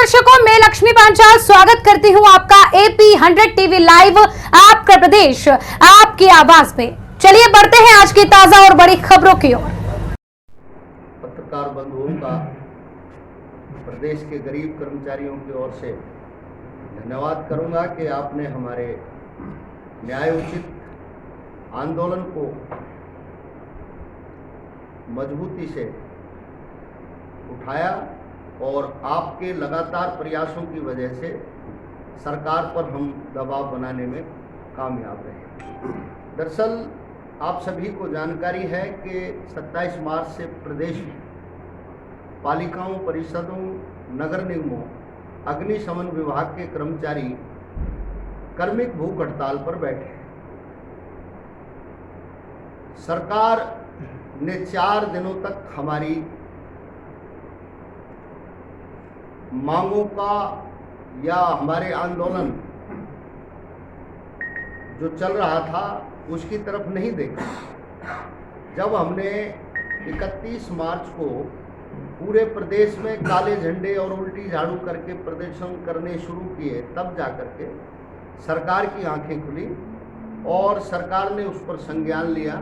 दर्शकों, मैं लक्ष्मी पांचाल स्वागत करती हूं आपका AP 100 टीवी लाइव, आपका प्रदेश आपकी आवाज में। चलिए बढ़ते हैं आज की ताजा और बड़ी खबरों की ओर। पत्रकार बंधुओं का प्रदेश के गरीब कर्मचारियों की ओर से धन्यवाद करूंगा कि आपने हमारे न्यायोचित आंदोलन को मजबूती से उठाया और आपके लगातार प्रयासों की वजह से सरकार पर हम दबाव बनाने में कामयाब रहे। दरअसल आप सभी को जानकारी है कि 27 मार्च से प्रदेश में पालिकाओं, परिषदों, नगर निगमों, अग्निशमन विभाग के कर्मचारी कार्मिक भूख हड़ताल पर बैठे हैं। सरकार ने 4 दिनों तक हमारी मांगों का या हमारे आंदोलन जो चल रहा था उसकी तरफ नहीं देखा। जब हमने 31 मार्च को पूरे प्रदेश में काले झंडे और उल्टी झाड़ू करके प्रदर्शन करने शुरू किए, तब जाकर के सरकार की आंखें खुली और सरकार ने उस पर संज्ञान लिया।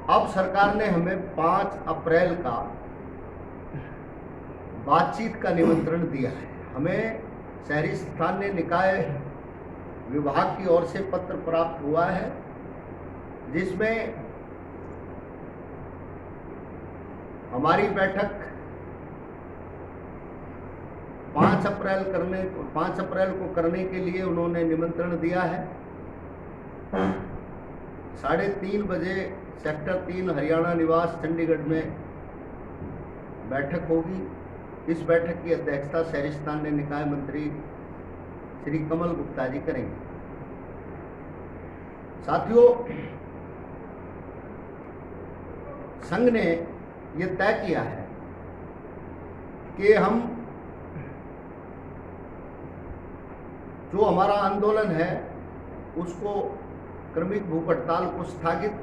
अब सरकार ने हमें 5 अप्रैल का बातचीत का निमंत्रण दिया है। हमें शहरी स्थानीय निकाय विभाग की ओर से पत्र प्राप्त हुआ है, जिसमें हमारी बैठक 5 अप्रैल को करने के लिए उन्होंने निमंत्रण दिया है। 3:30 बजे सेक्टर 3 हरियाणा निवास चंडीगढ़ में बैठक होगी। इस बैठक की अध्यक्षता शहरी स्थानीय निकाय मंत्री श्री कमल गुप्ता जी करेंगे। साथियों, संघ ने यह तय किया है कि हम जो हमारा आंदोलन है उसको कार्मिक भूख हड़ताल को स्थगित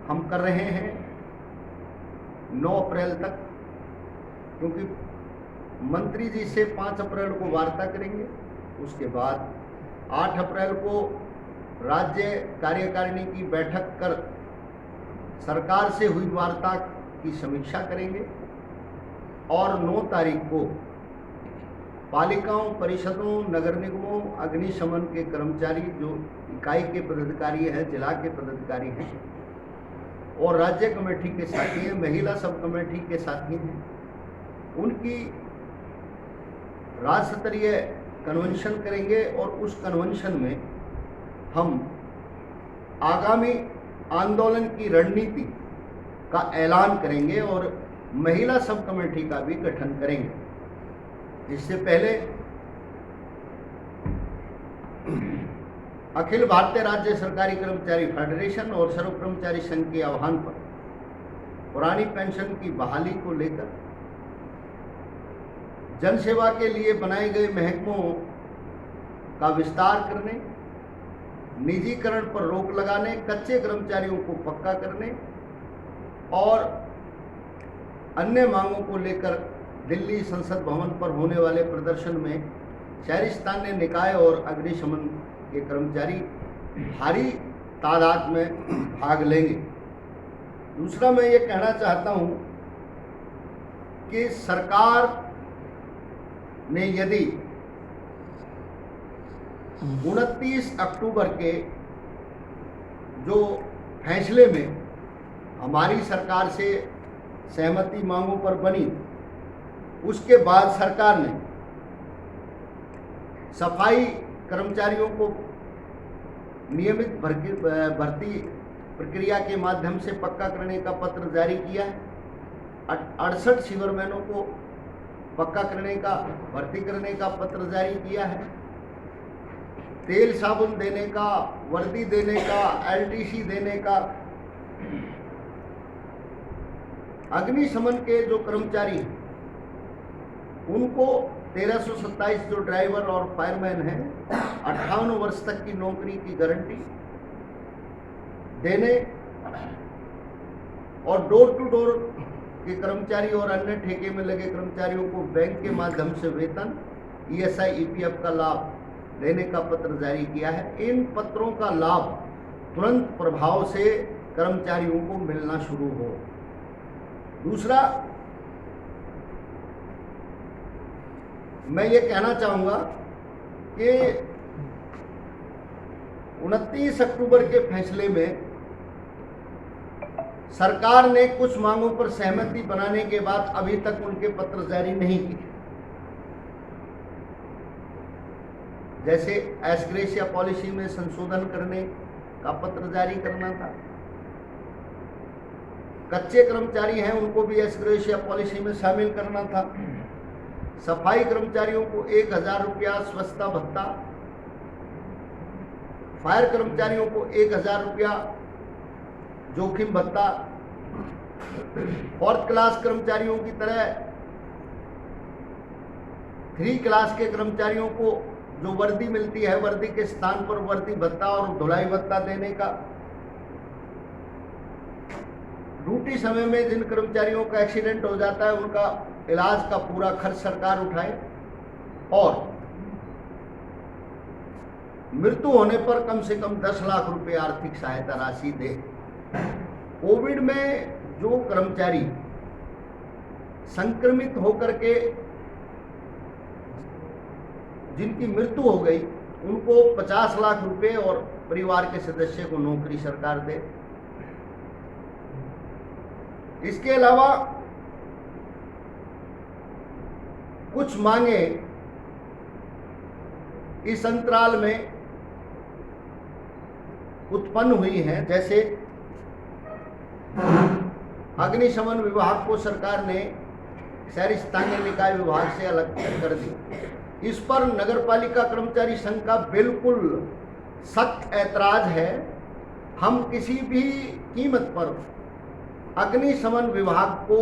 हम कर रहे हैं 9 अप्रैल तक, क्योंकि मंत्री जी से 5 अप्रैल को वार्ता करेंगे। उसके बाद 8 अप्रैल को राज्य कार्यकारिणी की बैठक कर सरकार से हुई वार्ता की समीक्षा करेंगे और 9 तारीख को पालिकाओं, परिषदों, नगर निगमों, अग्निशमन के कर्मचारी जो इकाई के पदाधिकारी हैं, जिला के पदाधिकारी हैं और राज्य कमेटी के साथी हैं, महिला सब कमेटी के साथी हैं, उनकी राज्य स्तरीय कन्वेंशन करेंगे और उस कन्वेंशन में हम आगामी आंदोलन की रणनीति का ऐलान करेंगे और महिला सब कमेटी का भी गठन करेंगे। इससे पहले अखिल भारतीय राज्य सरकारी कर्मचारी फेडरेशन और सर्व कर्मचारी संघ के आह्वान पर पुरानी पेंशन की बहाली को लेकर जनसेवा के लिए बनाए गए महकमों का विस्तार करने, निजीकरण पर रोक लगाने, कच्चे कर्मचारियों को पक्का करने और अन्य मांगों को लेकर दिल्ली संसद भवन पर होने वाले प्रदर्शन में शहरी स्थानीय निकाय और अग्निशमन के कर्मचारी भारी तादाद में भाग लेंगे। दूसरा, मैं ये कहना चाहता हूँ कि सरकार ने यदि 29 अक्टूबर के जो फैसले में हमारी सरकार से सहमति मांगों पर बनी, उसके बाद सरकार ने सफाई कर्मचारियों को नियमित भर्ती प्रक्रिया के माध्यम से पक्का करने का पत्र जारी किया है। 68 सीवरमैनों को पक्का करने का, भर्ती करने का पत्र जारी किया है। तेल साबुन देने का, वर्दी देने का, LTC देने का। अग्निशमन के जो कर्मचारी हैं उनको 1327 जो ड्राइवर और फायरमैन हैं 58 वर्ष तक की नौकरी की गारंटी देने और डोर टू डोर के कर्मचारी और अन्य ठेके में लगे कर्मचारियों को बैंक के माध्यम से वेतन, ESI, EPF का लाभ देने का पत्र जारी किया है। इन पत्रों का लाभ तुरंत प्रभाव से कर्मचारियों को मिलना शुरू हो। दूसरा, मैं ये कहना चाहूँगा कि 29 अक्टूबर के फैसले में सरकार ने कुछ मांगों पर सहमति बनाने के बाद अभी तक उनके पत्र जारी नहीं किए। जैसे एस्ग्रेशिया पॉलिसी में संशोधन करने का पत्र जारी करना था। कच्चे कर्मचारी हैं, उनको भी एस्ग्रेशिया पॉलिसी में शामिल करना था। सफाई कर्मचारियों को 1000 रुपया स्वच्छता भत्ता, फायर कर्मचारियों को 1000 रुपया जोखिम भत्ता, 4th क्लास कर्मचारियों की तरह 3 क्लास के कर्मचारियों को जो वर्दी मिलती है, वर्दी के स्थान पर वर्दी भत्ता और धुलाई भत्ता देने का। ड्यूटी समय में जिन कर्मचारियों का एक्सीडेंट हो जाता है उनका इलाज का पूरा खर्च सरकार उठाए और मृत्यु होने पर कम से कम 10 लाख रुपए आर्थिक सहायता राशि दे। कोविड में जो कर्मचारी संक्रमित होकर के जिनकी मृत्यु हो गई उनको 50 लाख रुपए और परिवार के सदस्य को नौकरी सरकार दे। इसके अलावा कुछ मांगे इस अंतराल में उत्पन्न हुई हैं। जैसे अग्निशमन विभाग को सरकार ने शहरी स्थानीय निकाय विभाग से अलग कर दी। इस पर नगरपालिका कर्मचारी संघ का बिल्कुल सख्त ऐतराज है। हम किसी भी कीमत पर अग्निशमन विभाग को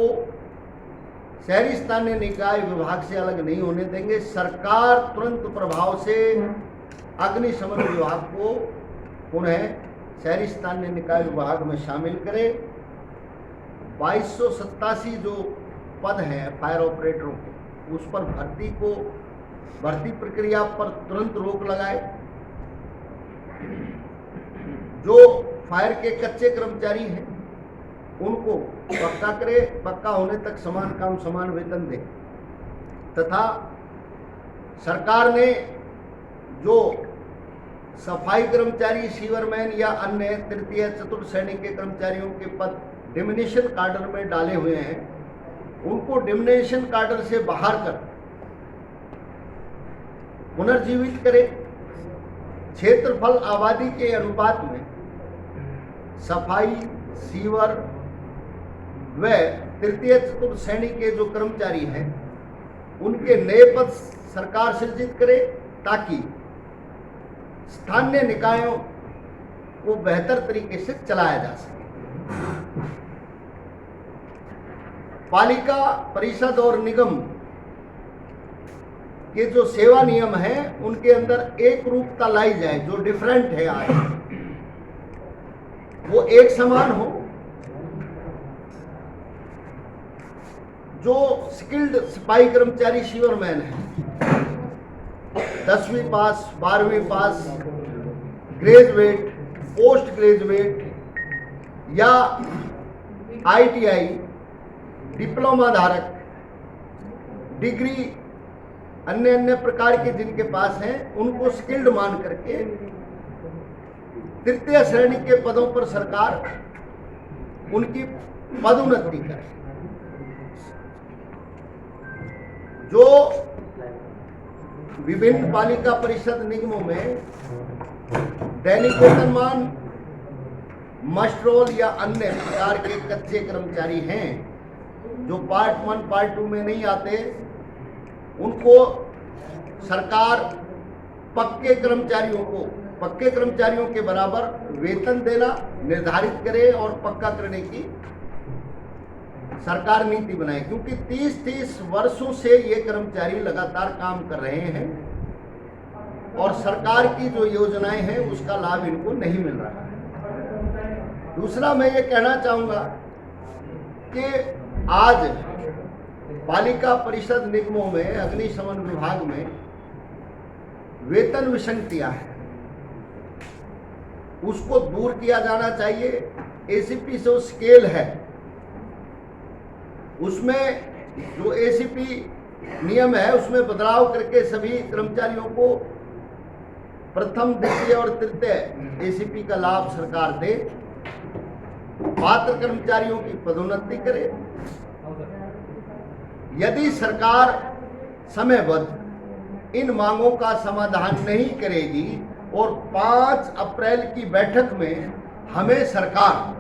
शहरी स्थानीय निकाय विभाग से अलग नहीं होने देंगे। सरकार तुरंत प्रभाव से अग्निशमन विभाग को पुनः शहरी स्थानीय निकाय विभाग में शामिल करे। 2287 जो पद हैं फायर ऑपरेटरों के, उस पर भर्ती प्रक्रिया पर तुरंत रोक लगाए। जो फायर के कच्चे कर्मचारी हैं उनको पक्का करे, पक्का होने तक समान काम समान वेतन दे। तथा सरकार ने जो सफाई कर्मचारी, सीवरमैन या अन्य तृतीय चतुर्थ श्रेणी के कर्मचारियों के पद डिमिनिशन कार्डर में डाले हुए हैं, उनको डिमिनिशन कार्डर से बाहर कर पुनर्जीवित करे। क्षेत्रफल आबादी के अनुपात में सफाई, सीवर व तृतीय चतुर्थ श्रेणी के जो कर्मचारी हैं उनके नए पद सरकार सृजित करे ताकि स्थानीय निकायों को बेहतर तरीके से चलाया जा सके। पालिका परिषद और निगम के जो सेवा नियम हैं उनके अंदर एक रूपता लाई जाए। जो डिफरेंट है आज वो एक समान हो। जो स्किल्ड सिपाही कर्मचारी सीवरमैन है, 10वीं पास, 12वीं पास, ग्रेजुएट, पोस्ट ग्रेजुएट या ITI डिप्लोमा धारक, डिग्री अन्य प्रकार के जिनके पास हैं उनको स्किल्ड मान करके तृतीय श्रेणी के पदों पर सरकार उनकी पदोन्नति करे। जो विभिन्न पालिका परिषद निगमों में दैनिक वेतनमान, मस्टरोल या अन्य प्रकार के कच्चे कर्मचारी हैं जो पार्ट 1, पार्ट 2 में नहीं आते, उनको सरकार पक्के कर्मचारियों के बराबर वेतन देना निर्धारित करे और पक्का करने की सरकार नीति बनाए। क्योंकि 30 वर्षों से ये कर्मचारी लगातार काम कर रहे हैं और सरकार की जो योजनाएं हैं उसका लाभ इनको नहीं मिल रहा है। दूसरा, मैं ये कहना चाहूँगा कि आज पालिका परिषद निगमों में अग्निशमन विभाग में वेतन विसंगतियां हैं, उसको दूर किया जाना चाहिए। एसीपी जो स्केल है उसमें जो एसीपी नियम है उसमें बदलाव करके सभी कर्मचारियों को प्रथम, द्वितीय और तृतीय एसीपी का लाभ सरकार दे। पात्र कर्मचारियों की पदोन्नति करे। यदि सरकार समयबद्ध इन मांगों का समाधान नहीं करेगी और 5 अप्रैल की बैठक में हमें सरकार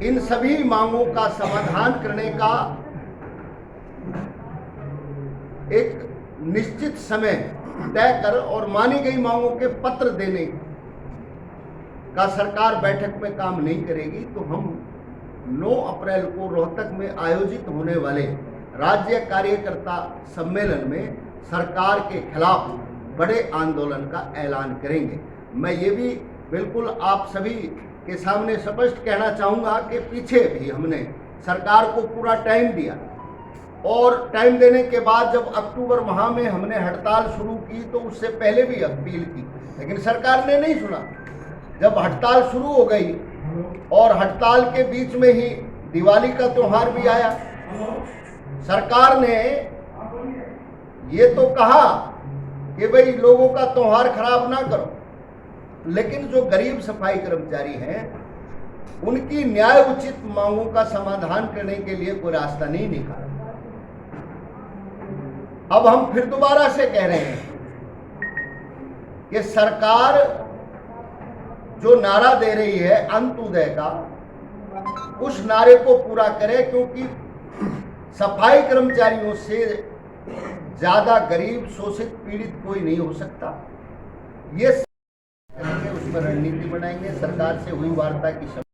इन सभी मांगों का समाधान करने का एक निश्चित समय तय कर और मानी गई मांगों के पत्र देने का सरकार बैठक में काम नहीं करेगी तो हम 9 अप्रैल को रोहतक में आयोजित होने वाले राज्य कार्यकर्ता सम्मेलन में सरकार के खिलाफ बड़े आंदोलन का ऐलान करेंगे। मैं ये भी बिल्कुल आप सभी के सामने स्पष्ट कहना चाहूँगा कि पीछे भी हमने सरकार को पूरा टाइम दिया और टाइम देने के बाद जब अक्टूबर माह में हमने हड़ताल शुरू की तो उससे पहले भी अपील की, लेकिन सरकार ने नहीं सुना। जब हड़ताल शुरू हो गई और हड़ताल के बीच में ही दिवाली का त्यौहार भी आया, सरकार ने ये तो कहा कि भाई लोगों का त्यौहार खराब ना करो, लेकिन जो गरीब सफाई कर्मचारी हैं उनकी न्याय उचित मांगों का समाधान करने के लिए कोई रास्ता नहीं निकाला। अब हम फिर दोबारा से कह रहे हैं कि सरकार जो नारा दे रही है अंत्योदय का, उस नारे को पूरा करे, क्योंकि सफाई कर्मचारियों से ज्यादा गरीब, शोषित, पीड़ित कोई नहीं हो सकता। ये उसमें रणनीति बनाएंगे। सरकार से हुई वार्ता की